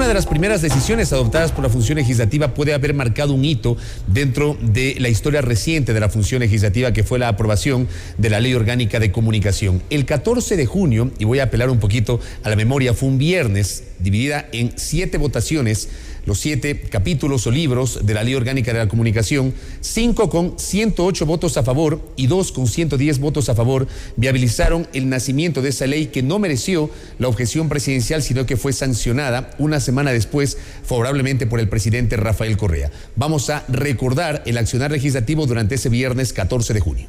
una de las primeras decisiones adoptadas por la función legislativa puede haber marcado un hito dentro de la historia reciente de la función legislativa, que fue la aprobación de la Ley Orgánica de Comunicación. El 14 de junio, y voy a apelar un poquito a la memoria, fue un viernes, dividida en 7 votaciones, los 7 capítulos o libros de la Ley Orgánica de la Comunicación, 5 con 108 votos a favor y 2 con 110 votos a favor, viabilizaron el nacimiento de esa ley que no mereció la objeción presidencial, sino que fue sancionada una semana después favorablemente por el presidente Rafael Correa. Vamos a recordar el accionar legislativo durante ese viernes 14 de junio.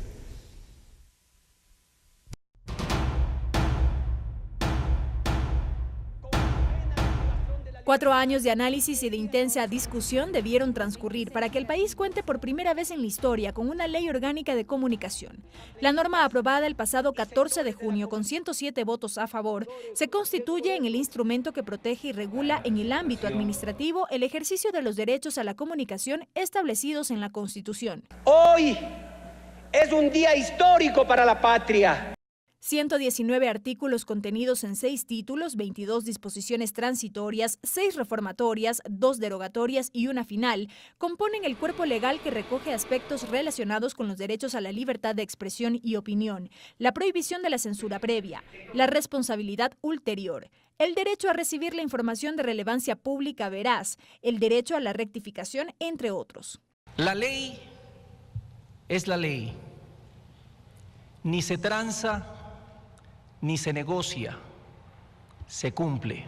4 años de análisis y de intensa discusión debieron transcurrir para que el país cuente por primera vez en la historia con una ley orgánica de comunicación. La norma aprobada el pasado 14 de junio con 107 votos a favor se constituye en el instrumento que protege y regula en el ámbito administrativo el ejercicio de los derechos a la comunicación establecidos en la Constitución. Hoy es un día histórico para la patria. 119 artículos contenidos en 6 títulos, 22 disposiciones transitorias, 6 reformatorias, 2 derogatorias y una final, componen el cuerpo legal que recoge aspectos relacionados con los derechos a la libertad de expresión y opinión, la prohibición de la censura previa, la responsabilidad ulterior, el derecho a recibir la información de relevancia pública veraz, el derecho a la rectificación, entre otros. La ley es la ley. Ni se tranza ni se negocia, se cumple.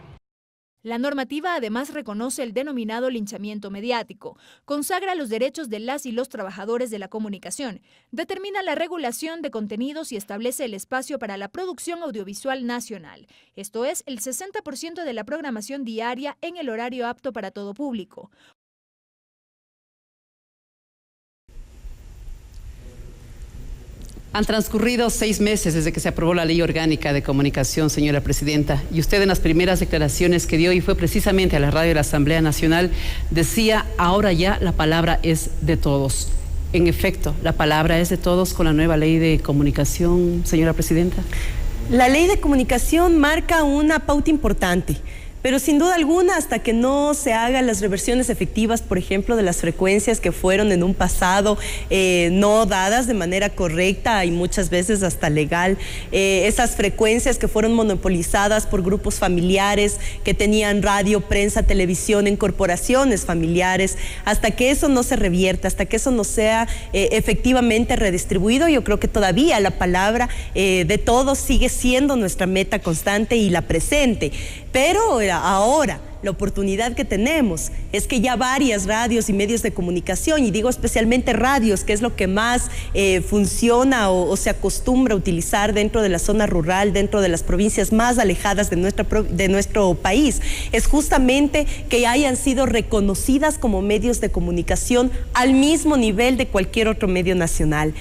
La normativa además reconoce el denominado linchamiento mediático, consagra los derechos de las y los trabajadores de la comunicación, determina la regulación de contenidos y establece el espacio para la producción audiovisual nacional. Esto es, el 60% de la programación diaria en el horario apto para todo público. Han transcurrido 6 meses desde que se aprobó la Ley Orgánica de Comunicación, señora Presidenta, y usted en las primeras declaraciones que dio, y fue precisamente a la radio de la Asamblea Nacional, decía: ahora ya la palabra es de todos. En efecto, la palabra es de todos con la nueva Ley de Comunicación, señora Presidenta. La Ley de Comunicación marca una pauta importante, pero sin duda alguna, hasta que no se hagan las reversiones efectivas, por ejemplo, de las frecuencias que fueron en un pasado no dadas de manera correcta y muchas veces hasta legal, esas frecuencias que fueron monopolizadas por grupos familiares que tenían radio, prensa, televisión en corporaciones familiares, hasta que eso no se revierta, hasta que eso no sea efectivamente redistribuido, yo creo que todavía la palabra de todos sigue siendo nuestra meta constante y la presente. Pero ahora la oportunidad que tenemos es que ya varias radios y medios de comunicación, y digo especialmente radios, que es lo que más funciona o se acostumbra a utilizar dentro de la zona rural, dentro de las provincias más alejadas de nuestro país, es justamente que hayan sido reconocidas como medios de comunicación al mismo nivel de cualquier otro medio nacional.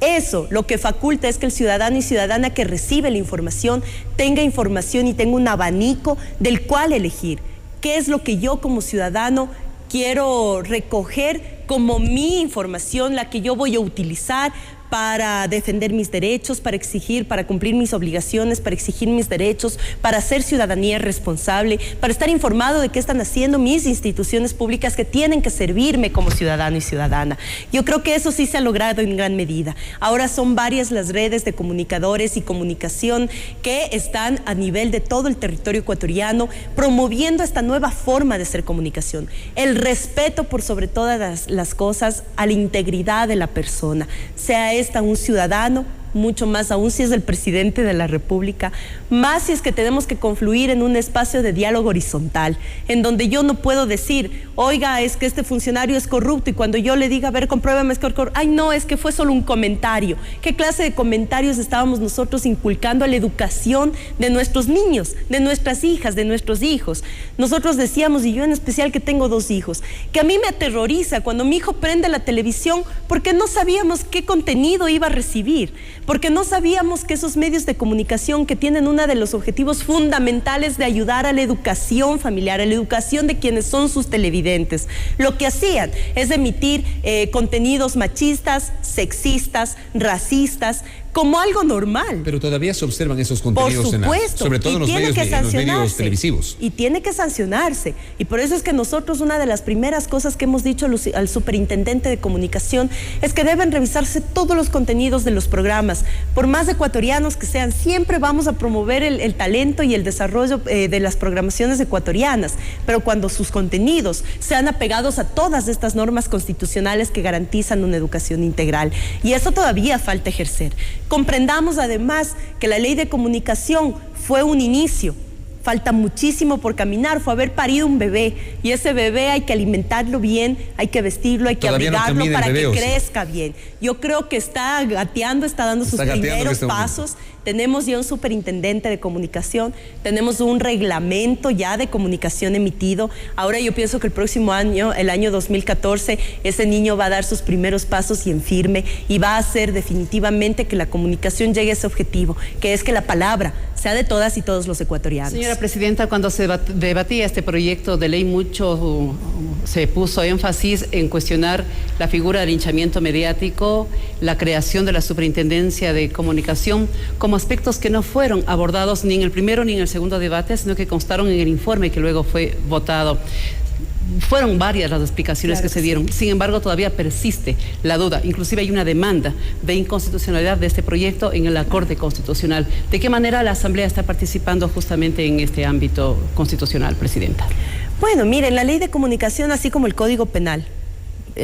Eso lo que faculta es que el ciudadano y ciudadana que recibe la información tenga información y tenga un abanico del cual elegir. ¿Qué es lo que yo como ciudadano quiero recoger como mi información, la que yo voy a utilizar para defender mis derechos, para exigir, para cumplir mis obligaciones, para exigir mis derechos, para hacer ciudadanía responsable, para estar informado de qué están haciendo mis instituciones públicas que tienen que servirme como ciudadano y ciudadana? Yo creo que eso sí se ha logrado en gran medida. Ahora son varias las redes de comunicadores y comunicación que están a nivel de todo el territorio ecuatoriano promoviendo esta nueva forma de hacer comunicación. El respeto por sobre todas las cosas a la integridad de la persona, sea esta un ciudadano, mucho más aún si es el presidente de la República, más si es que tenemos que confluir en un espacio de diálogo horizontal, en donde yo no puedo decir, oiga, es que este funcionario es corrupto, y cuando yo le diga, a ver, compruébame, es corrupto, ay no, es que fue solo un comentario. ¿Qué clase de comentarios estábamos nosotros inculcando a la educación de nuestros niños, de nuestras hijas, de nuestros hijos? Nosotros decíamos, y yo en especial que tengo 2 hijos, que a mí me aterroriza cuando mi hijo prende la televisión porque no sabíamos qué contenido iba a recibir, porque no sabíamos que esos medios de comunicación que tienen uno de los objetivos fundamentales de ayudar a la educación familiar, a la educación de quienes son sus televidentes, lo que hacían es emitir contenidos machistas, sexistas, racistas, como algo normal. Pero todavía se observan esos contenidos, sobre todo en los medios televisivos. Y tiene que sancionarse. Y por eso es que nosotros, una de las primeras cosas que hemos dicho al superintendente de comunicación es que deben revisarse todos los contenidos de los programas. Por más ecuatorianos que sean, siempre vamos a promover el talento y el desarrollo de las programaciones ecuatorianas. Pero cuando sus contenidos sean apegados a todas estas normas constitucionales que garantizan una educación integral. Y eso todavía falta ejercer. Comprendamos además que la ley de comunicación fue un inicio. Falta muchísimo por caminar, fue haber parido un bebé y ese bebé hay que alimentarlo bien, hay que vestirlo, hay que abrigarlo para que crezca bien. Yo creo que está gateando, está dando sus primeros pasos. Tenemos ya un superintendente de comunicación, tenemos un reglamento ya de comunicación emitido. Ahora yo pienso que el próximo año, el año 2014, ese niño va a dar sus primeros pasos y en firme y va a hacer definitivamente que la comunicación llegue a ese objetivo, que es que la palabra sea de todas y todos los ecuatorianos. Señora Presidenta, cuando se debatía este proyecto de ley, mucho se puso énfasis en cuestionar la figura del linchamiento mediático, la creación de la Superintendencia de Comunicación, como aspectos que no fueron abordados ni en el primero ni en el segundo debate, sino que constaron en el informe que luego fue votado. Fueron varias las explicaciones que se dieron, sin embargo todavía persiste la duda, inclusive hay una demanda de inconstitucionalidad de este proyecto en la Corte Constitucional. ¿De qué manera la Asamblea está participando justamente en este ámbito constitucional, Presidenta? Bueno, miren, la Ley de Comunicación, así como el Código Penal,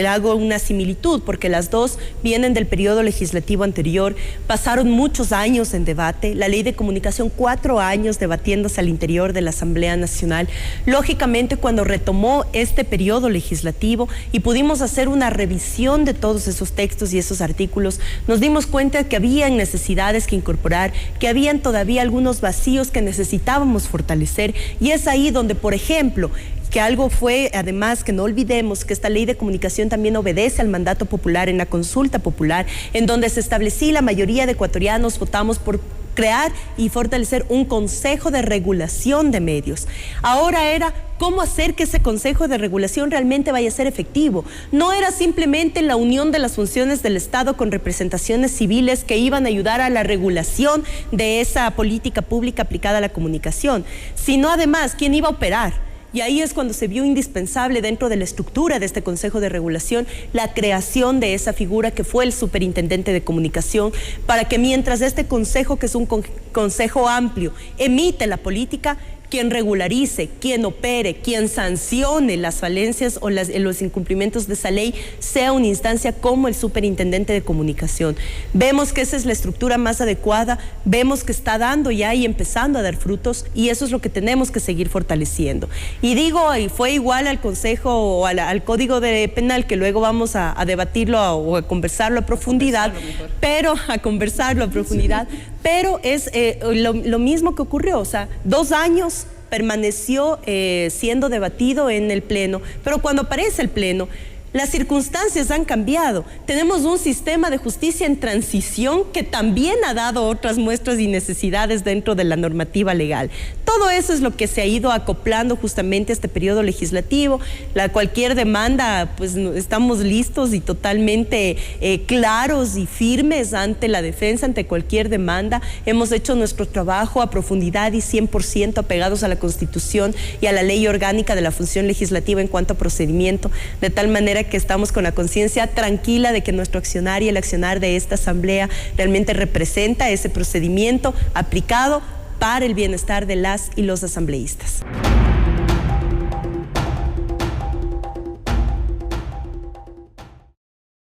hago una similitud porque las dos vienen del periodo legislativo anterior, pasaron muchos años en debate, la Ley de Comunicación 4 años debatiéndose al interior de la Asamblea Nacional. Lógicamente, cuando retomó este periodo legislativo y pudimos hacer una revisión de todos esos textos y esos artículos, nos dimos cuenta que habían necesidades que incorporar, que habían todavía algunos vacíos que necesitábamos fortalecer, y es ahí donde, por ejemplo, que algo fue, además, que no olvidemos que esta ley de comunicación también obedece al mandato popular en la consulta popular, en donde se establecía, la mayoría de ecuatorianos votamos por crear y fortalecer un consejo de regulación de medios. Ahora era cómo hacer que ese consejo de regulación realmente vaya a ser efectivo. No era simplemente la unión de las funciones del Estado con representaciones civiles que iban a ayudar a la regulación de esa política pública aplicada a la comunicación, sino además quién iba a operar. Y ahí es cuando se vio indispensable dentro de la estructura de este Consejo de Regulación la creación de esa figura que fue el Superintendente de Comunicación, para que mientras este consejo, que es un consejo amplio, emite la política, quien regularice, quien opere, quien sancione las falencias o los incumplimientos de esa ley sea una instancia como el Superintendente de Comunicación. Vemos que esa es la estructura más adecuada, vemos que está dando ya y empezando a dar frutos, y eso es lo que tenemos que seguir fortaleciendo. Y digo, y fue igual al Consejo o al Código Penal, que luego vamos a debatirlo o a conversarlo a profundidad, pero es lo mismo que ocurrió, o sea, 2 años permaneció siendo debatido en el Pleno, pero cuando aparece el Pleno, las circunstancias han cambiado. Tenemos un sistema de justicia en transición que también ha dado otras muestras y necesidades dentro de la normativa legal. Todo eso es lo que se ha ido acoplando justamente a este periodo legislativo. Cualquier demanda, pues estamos listos y totalmente claros y firmes ante la defensa, ante cualquier demanda. Hemos hecho nuestro trabajo a profundidad y 100% apegados a la Constitución y a la ley orgánica de la función legislativa en cuanto a procedimiento, de tal manera que estamos con la conciencia tranquila de que nuestro accionar y el accionar de esta Asamblea realmente representa ese procedimiento aplicado para el bienestar de las y los asambleístas.